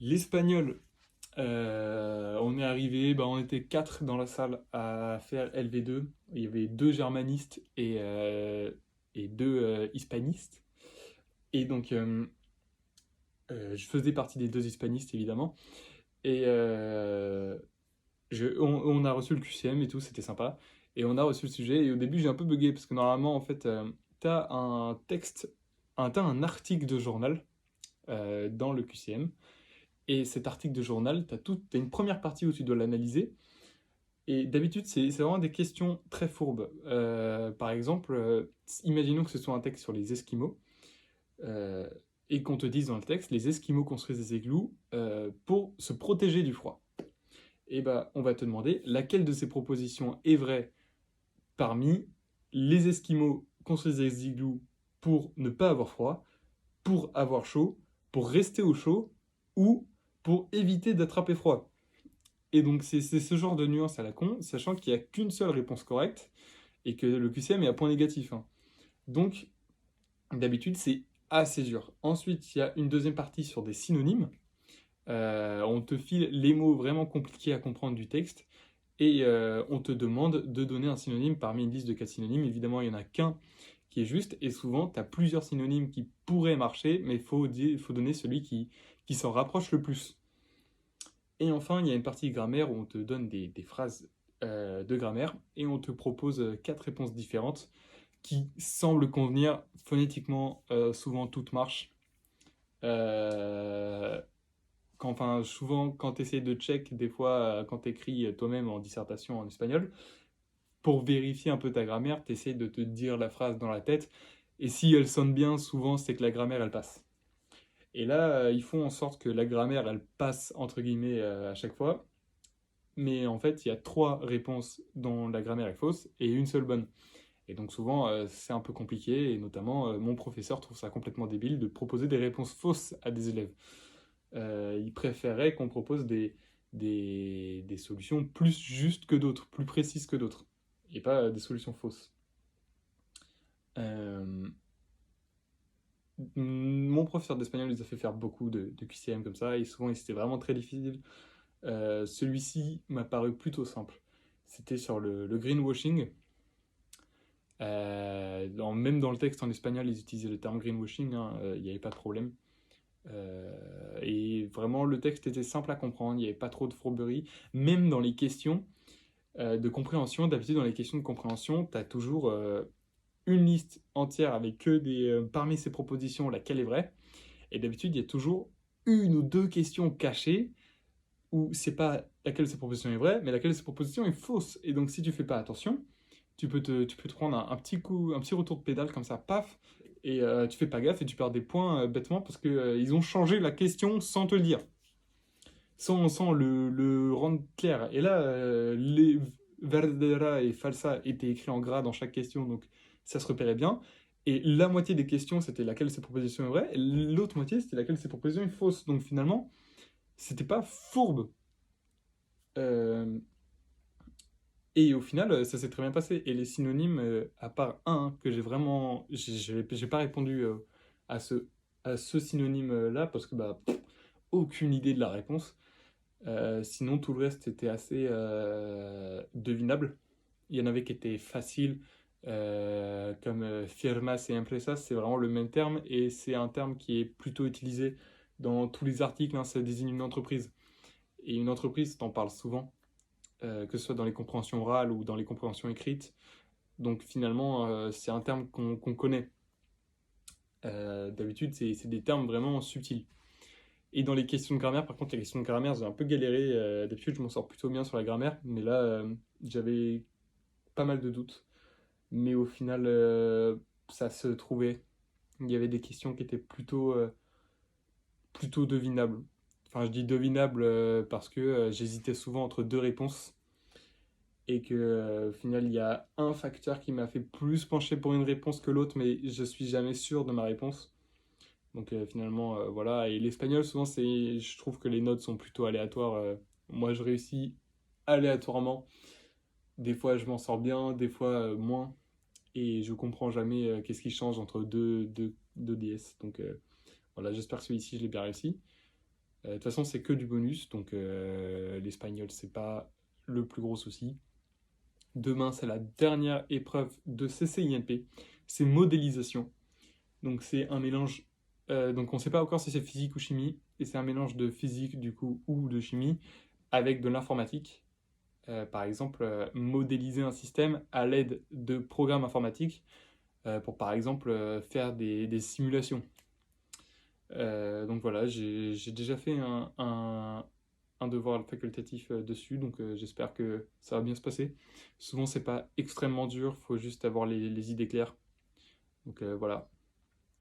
L'espagnol, on est arrivé, on était quatre dans la salle à faire LV2. Il y avait deux germanistes et deux hispanistes. Et donc, je faisais partie des deux hispanistes, évidemment. Et on a reçu le QCM et tout, c'était sympa. Et on a reçu le sujet. Et au début, j'ai un peu bugué parce que normalement, en fait, t'as un texte, t'as un article de journal dans le QCM. Et cet article de journal, t'as une première partie où tu dois l'analyser. Et d'habitude, c'est vraiment des questions très fourbes. Par exemple, imaginons que ce soit un texte sur les Esquimaux. euh, et qu'on te dise dans le texte, les Esquimaux construisent des igloos pour se protéger du froid. Et bah, on va te demander laquelle de ces propositions est vraie parmi les Esquimaux construisent des igloos pour ne pas avoir froid, pour avoir chaud, pour rester au chaud ou pour éviter d'attraper froid. Et donc c'est ce genre de nuance à la con, sachant qu'il n'y a qu'une seule réponse correcte et que le QCM est à point négatif, hein. Donc d'habitude c'est assez dur. Ensuite il y a une deuxième partie sur des synonymes. On te file les mots vraiment compliqués à comprendre du texte et on te demande de donner un synonyme parmi une liste de 4 synonymes. Évidemment il n'y en a qu'un qui est juste et souvent tu as plusieurs synonymes qui pourraient marcher mais faut donner celui qui s'en rapproche le plus. Et enfin, il y a une partie grammaire où on te donne des phrases de grammaire et on te propose quatre réponses différentes qui semblent convenir phonétiquement. Souvent, toutes marchent. Euh, souvent, quand tu essaies de check, des fois, quand tu écris toi-même en dissertation en espagnol, pour vérifier un peu ta grammaire, tu essaies de te dire la phrase dans la tête. Et si elle sonne bien, souvent, c'est que la grammaire, elle passe. Et là, ils font en sorte que la grammaire, elle passe, entre guillemets, à chaque fois. Mais en fait, il y a trois réponses dont la grammaire est fausse et une seule bonne. Et donc souvent, c'est un peu compliqué, et notamment, mon professeur trouve ça complètement débile de proposer des réponses fausses à des élèves. Il préférait qu'on propose des solutions plus justes que d'autres, plus précises que d'autres, et pas des solutions fausses. Euh, Mon professeur d'espagnol nous a fait faire beaucoup de QCM comme ça, et souvent c'était vraiment très difficile. Celui-ci m'a paru plutôt simple. C'était sur le greenwashing. Même dans le texte en espagnol, ils utilisaient le terme greenwashing, hein, il n'y avait pas de problème. Et vraiment, le texte était simple à comprendre, il n'y avait pas trop de fourberie. Même dans les questions de compréhension, d'habitude, dans les questions de compréhension, tu as toujours une liste entière avec que parmi ces propositions, laquelle est vraie. Et d'habitude, il y a toujours une ou deux questions cachées où c'est pas laquelle de ces propositions est vraie, mais laquelle de ces propositions est fausse. Et donc, si tu fais pas attention, tu peux te prendre un petit coup, un petit retour de pédale comme ça, paf, et tu fais pas gaffe et tu perds des points bêtement parce que ils ont changé la question sans te le dire, sans le rendre clair. Et là, les verdera et falsa étaient écrits en gras dans chaque question, donc ça se repérait bien. Et la moitié des questions, c'était laquelle de ces propositions est vraie, et l'autre moitié, c'était laquelle de ces propositions est fausse. Donc finalement, c'était pas fourbe. Euh, Et au final, ça s'est très bien passé. Et les synonymes, à part un que j'ai vraiment. J'ai pas répondu à ce, à ce synonyme-là parce que aucune idée de la réponse. Sinon, tout le reste était assez devinable. Il y en avait qui étaient faciles, comme firmas et empresas, c'est vraiment le même terme et c'est un terme qui est plutôt utilisé dans tous les articles, hein, ça désigne une entreprise. Et une entreprise, t'en parles souvent que ce soit dans les compréhensions orales ou dans les compréhensions écrites. Donc finalement, c'est un terme qu'on connaît. D'habitude, c'est des termes vraiment subtils. Et dans les questions de grammaire, par contre, les questions de grammaire, j'ai un peu galéré. D'habitude, je m'en sors plutôt bien sur la grammaire, mais là, j'avais pas mal de doutes. Mais au final, ça se trouvait. Il y avait des questions qui étaient plutôt devinables. Enfin, je dis devinables parce que j'hésitais souvent entre deux réponses et que au final il y a un facteur qui m'a fait plus pencher pour une réponse que l'autre, mais je suis jamais sûr de ma réponse. Donc finalement voilà. Et l'espagnol souvent je trouve que les notes sont plutôt aléatoires. Moi je réussis aléatoirement. Des fois je m'en sors bien, des fois moins, et je comprends jamais qu'est-ce qui change entre deux DS. Donc voilà, j'espère que celui-ci je l'ai bien réussi. De toute façon, c'est que du bonus, donc l'espagnol, c'est pas le plus gros souci. Demain, c'est la dernière épreuve de CCINP, c'est modélisation. Donc c'est un mélange, donc on ne sait pas encore si c'est physique ou chimie, et c'est un mélange de physique du coup ou de chimie avec de l'informatique. Par exemple, modéliser un système à l'aide de programmes informatiques pour par exemple faire des simulations. Donc voilà, j'ai déjà fait un devoir facultatif dessus, donc j'espère que ça va bien se passer. Souvent, c'est pas extrêmement dur, faut juste avoir les idées claires. Donc voilà.